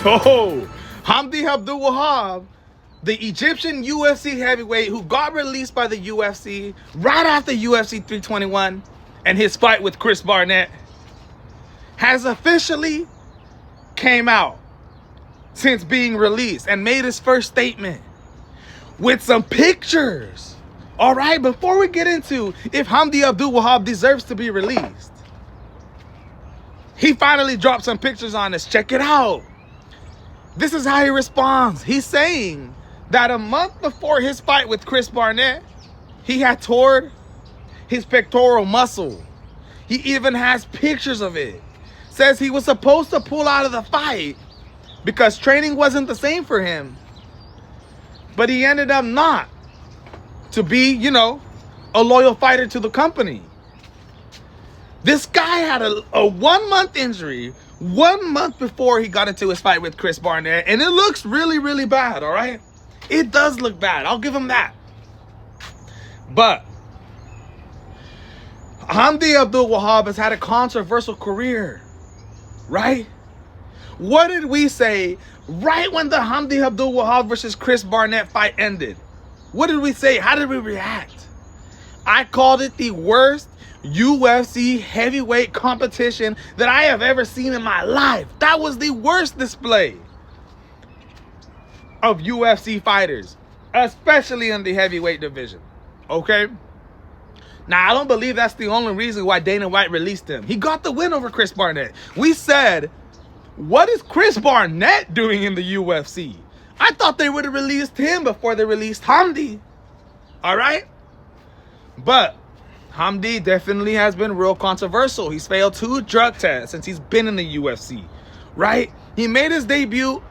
Oh, Hamdy Abdelwahab, the Egyptian UFC heavyweight who got released by the UFC right after UFC 321 and his fight with Chris Barnett, has officially came out since being released and made his first statement with some pictures. All right, before we get into if Hamdy Abdelwahab deserves to be released, he finally dropped some pictures on us. Check it out. This is how he responds. He's saying that a month before his fight with Chris Barnett, he had torn his pectoral muscle. He even has pictures of it. Says he was supposed to pull out of the fight because training wasn't the same for him. But he ended up not, to be, a loyal fighter to the company. This guy had a 1 month injury 1 month before he got into his fight with Chris Barnett, and it looks really, really bad, all right? It does look bad. I'll give him that. But Hamdy Abdelwahab has had a controversial career, right? What did we say right when the Hamdy Abdelwahab versus Chris Barnett fight ended? What did we say? How did we react? I called it the worst UFC heavyweight competition that I have ever seen in my life. That was the worst display of UFC fighters, especially in the heavyweight division. Okay? Now, I don't believe that's the only reason why Dana White released him. He got the win over Chris Barnett. We said, what is Chris Barnett doing in the UFC? I thought they would have released him before they released Hamdy. All right? But Hamdy definitely has been real controversial. He's failed 2 drug tests since he's been in the UFC, right? He made his debut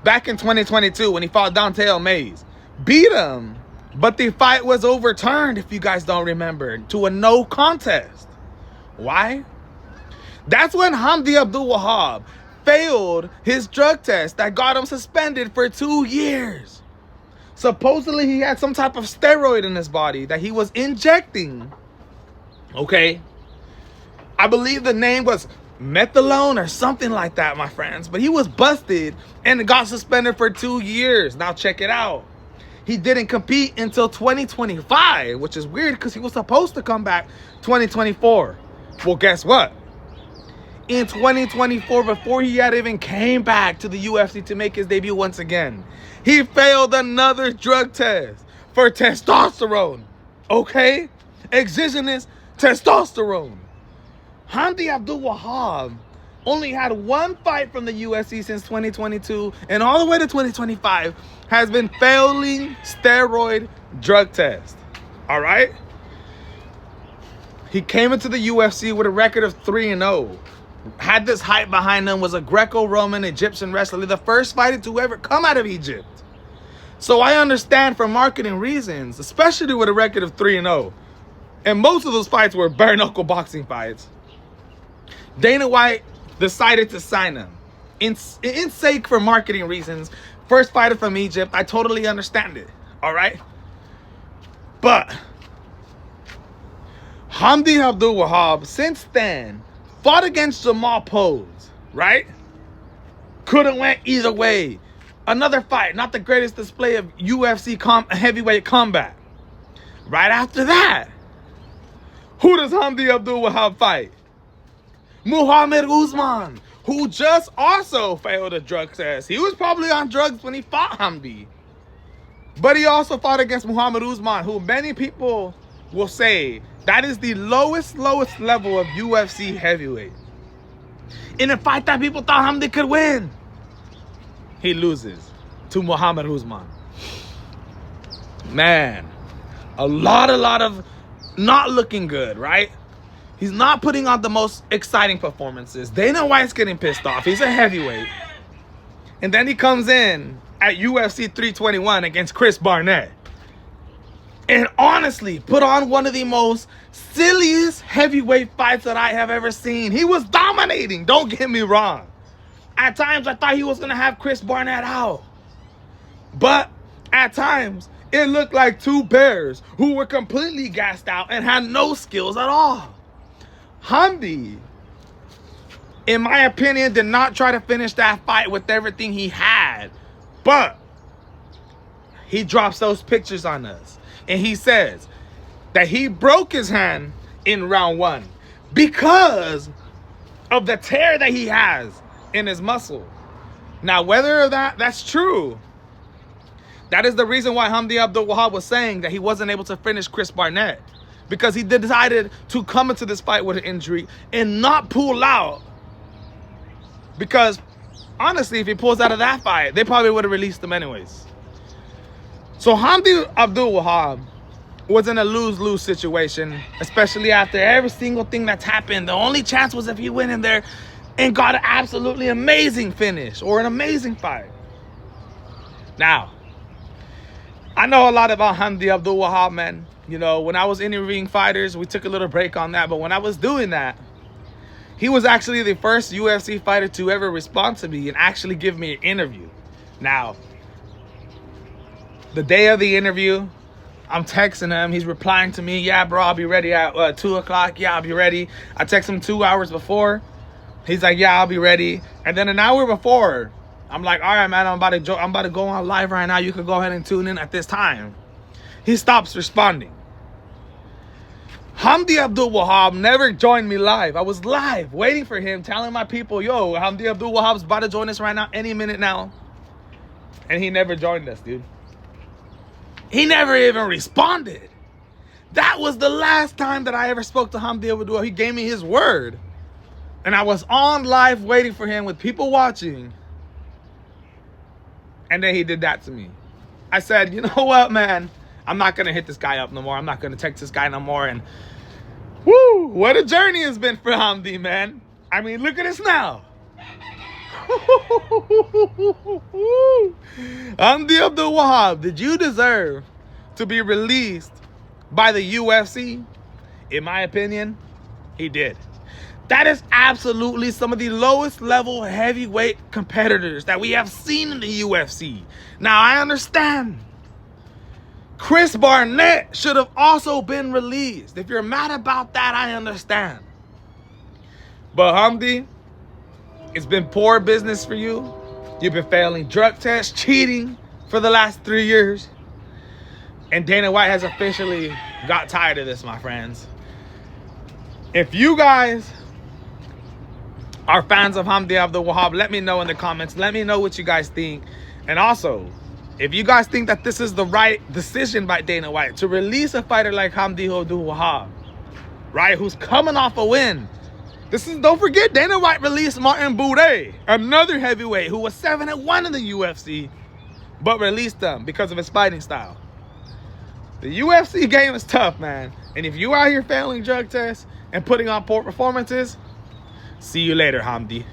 back in 2022 when he fought Don'Tale Mayes. Beat him, but the fight was overturned, if you guys don't remember, to a no contest. Why? That's when Hamdy Abdelwahab failed his drug test that got him suspended for 2 years. Supposedly he had some type of steroid in his body that he was injecting. Okay, I believe the name was methadone or something like that, my friends. But he was busted and got suspended for 2 years. Now check it out. He didn't compete until 2025, which is weird because he was supposed to come back 2024. Well, guess what? In 2024, before he had even came back to the UFC to make his debut once again, he failed another drug test for testosterone. Okay? Exogenous testosterone. Hamdy Abdelwahab only had 1 fight from the UFC since 2022, and all the way to 2025 has been failing steroid drug tests. All right? He came into the UFC with a record of 3-0. Had this hype behind him, was a Greco-Roman Egyptian wrestler, the first fighter to ever come out of Egypt. So I understand for marketing reasons, especially with a record of 3-0. And most of those fights were bare-knuckle boxing fights. Dana White decided to sign him. In sake for marketing reasons, first fighter from Egypt, I totally understand it. All right? But Hamdy Abdelwahab, since then, fought against Jamal Pose, right? Couldn't went either way. Another fight, not the greatest display of UFC heavyweight combat. Right after that, who does Hamdy Abdelwahab fight? Muhammad Usman, who just also failed a drug test. He was probably on drugs when he fought Hamdy. But he also fought against Muhammad Usman, who many people will say that is the lowest level of UFC heavyweight. In a fight that people thought Hamdy could win, he loses to Muhammad Usman. Man, a lot of not looking good, right? He's not putting on the most exciting performances. Dana White's getting pissed off. He's a heavyweight. And then he comes in at UFC 321 against Chris Barnett. And honestly, put on one of the most silliest heavyweight fights that I have ever seen. He was dominating, don't get me wrong. At times, I thought he was going to have Chris Barnett out. But at times, it looked like 2 bears who were completely gassed out and had no skills at all. Hamdy in my opinion, did not try to finish that fight with everything he had. But he drops those pictures on us. And he says that he broke his hand in round 1 because of the tear that he has in his muscle. Now, whether that's true, that is the reason why Hamdy Abdelwahab was saying that he wasn't able to finish Chris Barnett, because he decided to come into this fight with an injury and not pull out. Because honestly, if he pulls out of that fight, they probably would have released him anyways. So Hamdy Abdelwahab was in a lose-lose situation, especially after every single thing that's happened. The only chance was if he went in there and got an absolutely amazing finish or an amazing fight. Now, I know a lot about Hamdy Abdelwahab, man. You know, when I was interviewing fighters, we took a little break on that. But when I was doing that, he was actually the first UFC fighter to ever respond to me and actually give me an interview. Now, the day of the interview, I'm texting him. He's replying to me, yeah, bro, I'll be ready at 2 o'clock. Yeah, I'll be ready. I text him 2 hours before. He's like, yeah, I'll be ready. And then an hour before, I'm like, all right, man, I'm about to go on live right now. You can go ahead and tune in at this time. He stops responding. Hamdy Abdelwahab never joined me live. I was live waiting for him, telling my people, yo, Hamdy Abdelwahab's about to join us right now, any minute now. And he never joined us, dude. He never even responded. That was the last time that I ever spoke to Hamdy Abdelwahab. He gave me his word. And I was on live waiting for him with people watching. And then he did that to me. I said, you know what, man? I'm not going to hit this guy up no more. I'm not going to text this guy no more. And woo, what a journey has been for Hamdy, man. I mean, look at us now. Hamdy Abdelwahab, did you deserve to be released by the UFC? In my opinion, he did. That is absolutely some of the lowest level heavyweight competitors that we have seen in the UFC. Now, I understand Chris Barnett should have also been released. If you're mad about that, I understand. But Hamdy, it's been poor business for you. You've been failing drug tests, cheating for the last 3 years. And Dana White has officially got tired of this, my friends. If you guys are fans of Hamdy Abdelwahab, let me know in the comments. Let me know what you guys think. And also, if you guys think that this is the right decision by Dana White to release a fighter like Hamdy Abdelwahab, right, who's coming off a win. Don't forget, Dana White released Martin Buday, another heavyweight who was 7-1 in the UFC, but released him because of his fighting style. The UFC game is tough, man. And if you out here failing drug tests and putting on poor performances, see you later, Hamdy.